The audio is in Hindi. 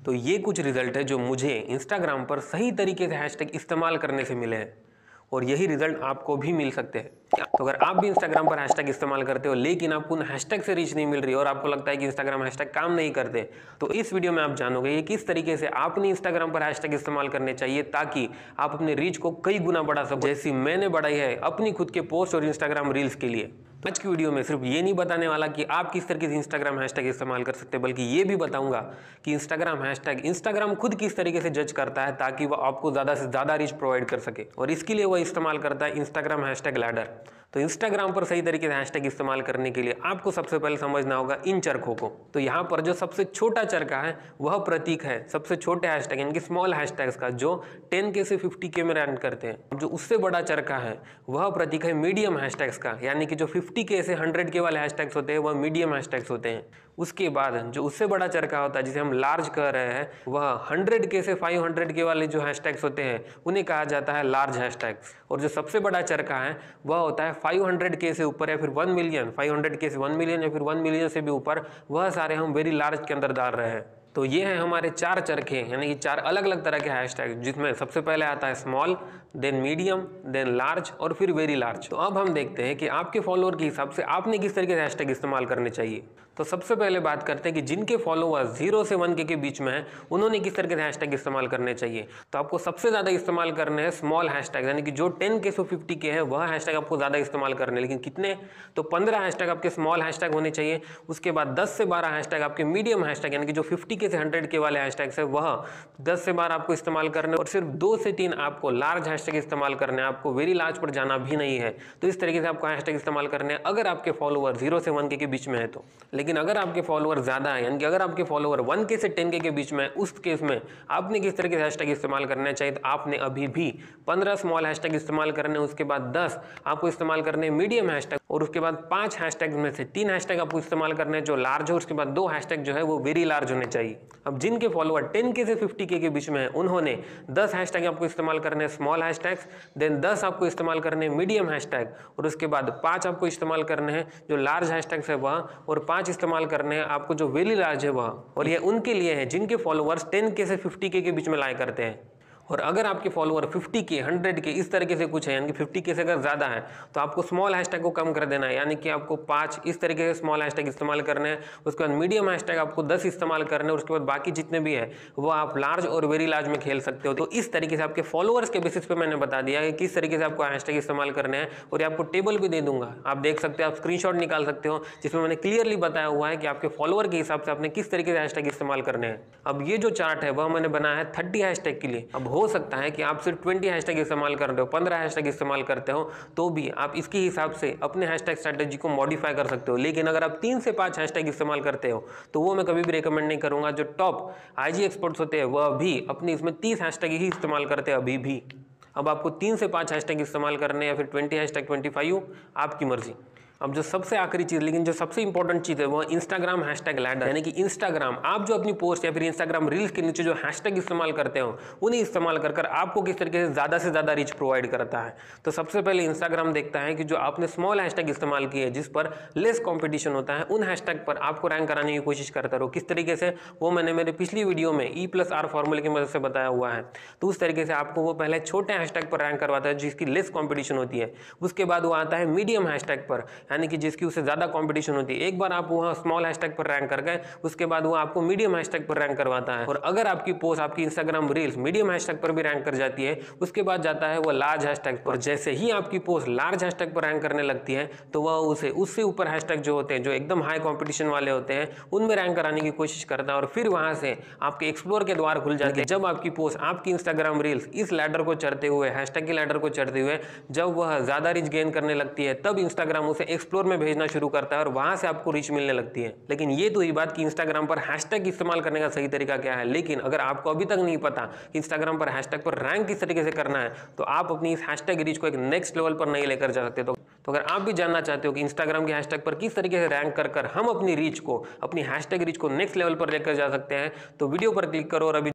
तो ये कुछ रिजल्ट है जो मुझे इंस्टाग्राम पर सही तरीके से हैशटैग इस्तेमाल करने से मिले हैं और यही रिजल्ट आपको भी मिल सकते हैं। तो अगर आप भी इंस्टाग्राम पर हैशटैग इस्तेमाल करते हो लेकिन आपको उन हैशटैग से रीच नहीं मिल रही और आपको लगता है कि इंस्टाग्राम हैशटैग काम नहीं करते, तो इस वीडियो में आप जानोगे कि किस तरीके से आपने इंस्टाग्राम पर हैशटैग इस्तेमाल करने चाहिए ताकि आप अपने रीच को कई गुना बढ़ा सको, जैसी मैंने बढ़ाई है अपनी खुद के पोस्ट और इंस्टाग्राम रील्स के लिए। तो आज की वीडियो में सिर्फ ये नहीं बताने वाला कि आप किस तरीके से इंस्टाग्राम हैशटैग इस्तेमाल कर सकते हैं, बल्कि ये भी बताऊंगा कि इंस्टाग्राम हैशटैग इंस्टाग्राम खुद किस तरीके से जज करता है ताकि वह आपको ज़्यादा से ज़्यादा रीच प्रोवाइड कर सके। और इसके लिए वह इस्तेमाल करता है इंस्टाग्राम हैशटैग लैडर। तो इंस्टाग्राम पर सही तरीके से हैशटैग इस्तेमाल करने के लिए आपको सबसे पहले समझना होगा इन चरखों को। तो यहाँ पर जो सबसे छोटा चरखा है वह प्रतीक है सबसे छोटे हैशटैग यानी कि स्मॉल हैशटैग्स का, जो 10K से 50K में रैंक करते हैं। जो उससे बड़ा चरखा है वह प्रतीक है मीडियम हैशटैग्स का, यानी कि जो 50K से 100K वाले हैशटैग्स होते हैं वह मीडियम हैशटैग्स होते हैं। उसके बाद जो उससे बड़ा चरखा होता है जिसे हम लार्ज कह रहे हैं, वह 100K से 500K वाले जो हैशटैग्स होते हैं उन्हें कहा जाता है लार्ज हैशटैग्स। और जो सबसे बड़ा चरखा है वह होता है 500K से ऊपर या फिर 1 मिलियन, 500K से 1 मिलियन या फिर 1 मिलियन से भी ऊपर, वह सारे हम वेरी लार्ज के अंदर डाल रहे हैं। तो ये है हमारे 4 चरखे, यानी कि 4 अलग अलग तरह के हैशटैग, जिसमें सबसे पहले आता है small, then medium, then large और फिर वेरी लार्ज। तो अब हम देखते हैं कि आपके फॉलोअर के हिसाब से आपने किस तरीके से हैशटैग इस्तेमाल करने चाहिए। तो सबसे पहले बात करते हैं कि जिनके फॉलोअर्स 0 से 1K के बीच में है उन्होंने किस तरीके से हैशटैग इस्तेमाल करने चाहिए। तो आपको सबसे ज़्यादा इस्तेमाल करने हैं स्मॉल हैशटैग, यानी कि जो 10K से 50K है वह हैशटैग आपको ज़्यादा इस्तेमाल करने हैं। लेकिन कितने? तो 15 हैशटैग आपके स्मॉल हैशटैग होने चाहिए। उसके बाद 10 से 12 हैशटैग आपके मीडियम हैशटैग, यानी कि जो 50K से 100K वाले हैशटैग्स है वह 10 से 12 आपको इस्तेमाल करने, और सिर्फ 2 से 3 आपको लार्ज हैशटैग इस्तेमाल करने हैं। आपको वेरी लार्ज पर जाना भी नहीं है। तो इस तरीके से आपको हैशटैग इस्तेमाल करने हैं अगर आपके फॉलोअर 0 से 1K के बीच में है तो। लेकिन अगर आपके फॉलोअर ज़्यादा है, यानी कि अगर आपके फॉलोअर 1K से 10K के बीच में है, उस केस में आपने किस तरीके से हैशटैग इस्तेमाल करना चाहिए। तो आपने अभी भी 15 स्मॉल हैशटैग इस्तेमाल करने, उसके बाद 10 आपको इस्तेमाल करने मीडियम हैशटैग, और उसके बाद 5 हैशटैग में से 3 हैशटैग आपको इस्तेमाल करने जो लार्ज हो, उसके बाद 2 हैशटैग जो है वो वेरी लार्ज होने चाहिए। अब जिनके फॉलोअर 10K से 50K के बीच में है उन्होंने 10 हैशटैग आपको इस्तेमाल करने स्मॉल हैशटैग्स, देन 10 आपको इस्तेमाल करने मीडियम हैशटैग, और उसके बाद 5 आपको इस्तेमाल करने हैं जो लार्ज हैशटैग्स है वह, और 5 इस्तेमाल करने हैं आपको जो वेरी लार्ज है वह। और ये उनके लिए है जिनके फॉलोअर्स 10K से 50K के बीच में लाया करते हैं। और अगर आपके फॉलोअर 50K 100K इस तरीके से कुछ है, यानी कि 50K से अगर ज़्यादा है, तो आपको स्मॉल हैशटैग को कम कर देना है, यानी कि आपको 5 इस तरीके से स्मॉल हैशटैग इस्तेमाल करने हैं। उसके बाद मीडियम हैशटैग आपको 10 इस्तेमाल करने हैं, उसके बाद बाकी जितने भी है वो आप लार्ज और वेरी लार्ज में खेल सकते हो। तो इस तरीके से आपके फॉलोअर्स के बेसिस पे मैंने बता दिया कि किस तरीके से आपको हैशटैग इस्तेमाल करने हैं, और आपको टेबल भी दे दूंगा, आप देख सकते हो, आप स्क्रीनशॉट निकाल सकते हो, जिसमें मैंने क्लियरली बताया हुआ है कि आपके फॉलोअर के हिसाब से आपने किस तरीके से हैशटैग इस्तेमाल करने हैं। अब ये जो चार्ट है वह मैंने बनाया है 30 हैशटैग के लिए। अब हो सकता है कि आप सिर्फ 20 हैशटैग इस्तेमाल कर रहे हो, 15 हैशटैग इस्तेमाल करते हो, तो भी आप इसके हिसाब से अपने हैशटैग स्ट्रैटेजी को मॉडिफाई कर सकते हो। लेकिन अगर आप 3 से 5 हैशटैग इस्तेमाल करते हो तो वो मैं कभी भी रिकमेंड नहीं करूंगा। जो टॉप IG एक्सपर्ट्स होते हैं वह भी अपनी इसमें 30 हैशटैग ही इस्तेमाल करते हैं अभी भी। अब आपको 3 से 5 हैशटैग इस्तेमाल करने या फिर 20 हैशटैग 25, आपकी मर्जी। अब जो सबसे आखिरी चीज़, लेकिन जो सबसे इंपॉर्टेंट चीज़ है वो इंस्टाग्राम हैशटैग लैडर, यानी कि इंस्टाग्राम आप जो अपनी पोस्ट या फिर इंस्टाग्राम रील्स के नीचे जो हैशटैग इस्तेमाल करते हो उन्हें इस्तेमाल कर आपको किस तरीके से ज़्यादा रीच प्रोवाइड करता है। तो सबसे पहले इंस्टाग्राम देखता है कि जो आपने स्मॉल हैशटैग इस्तेमाल किए जिस पर लेस कॉम्पिटिशन होता है, उन हैशटैग पर आपको रैंक कराने की कोशिश करता रहो। किस तरीके से, वो मैंने मेरे पिछली वीडियो में E+R फॉर्मूले की मदद से बताया हुआ है। तो उस तरीके से आपको वो पहले छोटे हैशटैग पर रैंक करवाता है जिसकी लेस कॉम्पिटिशन होती है। उसके बाद वो आता है मीडियम हैशटैग पर, यानी कि जिसकी उससे ज़्यादा कंपटीशन होती है। एक बार आप वहाँ स्मॉल हैशटैग पर रैंक कर गए, उसके बाद वो आपको मीडियम हैशटैग पर रैंक करवाता है। और अगर आपकी पोस्ट, आपकी इंस्टाग्राम रील्स मीडियम हैशटैग पर भी रैंक कर जाती है, उसके बाद जाता है वो लार्ज हैशटैग पर। जैसे ही आपकी पोस्ट लार्ज हैशटैग पर रैंक करने लगती है तो वह उसे उससे ऊपर हैशटैग जो होते हैं, जो एकदम हाई कॉम्पिटिशन वाले होते हैं, उनमें रैंक कराने की कोशिश करता है। और फिर वहाँ से आपके एक्सप्लोर के द्वार खुल जाते हैं। जब आपकी पोस्ट, आपकी इंस्टाग्राम रील्स इस लैडर को चढ़ते हुए, हैशटैग की लैडर को चढ़ते हुए जब वह ज़्यादा रीच गेन करने लगती है, तब इंस्टाग्राम उसे एक्सप्लोर में भेजना शुरू करता है और वहाँ से आपको रीच मिलने लगती है। लेकिन ये तो ही बात कि इंस्टाग्राम पर हैशटैग इस्तेमाल करने का सही तरीका क्या है। लेकिन अगर आपको अभी तक नहीं पता कि इंस्टाग्राम पर हैशटैग पर रैंक किस तरीके से करना है, तो आप अपनी इस हैशटैग रीच को एक नेक्स्ट लेवल पर नहीं लेकर जा सकते। तो अगर आप भी जानना चाहते हो कि इंस्टाग्राम के हैशटैग पर किस तरीके से रैंक कर हम अपनी रीच को, अपनी हैशटैग रीच को नेक्स्ट लेवल पर लेकर जा सकते हैं, तो वीडियो पर क्लिक करो और अभी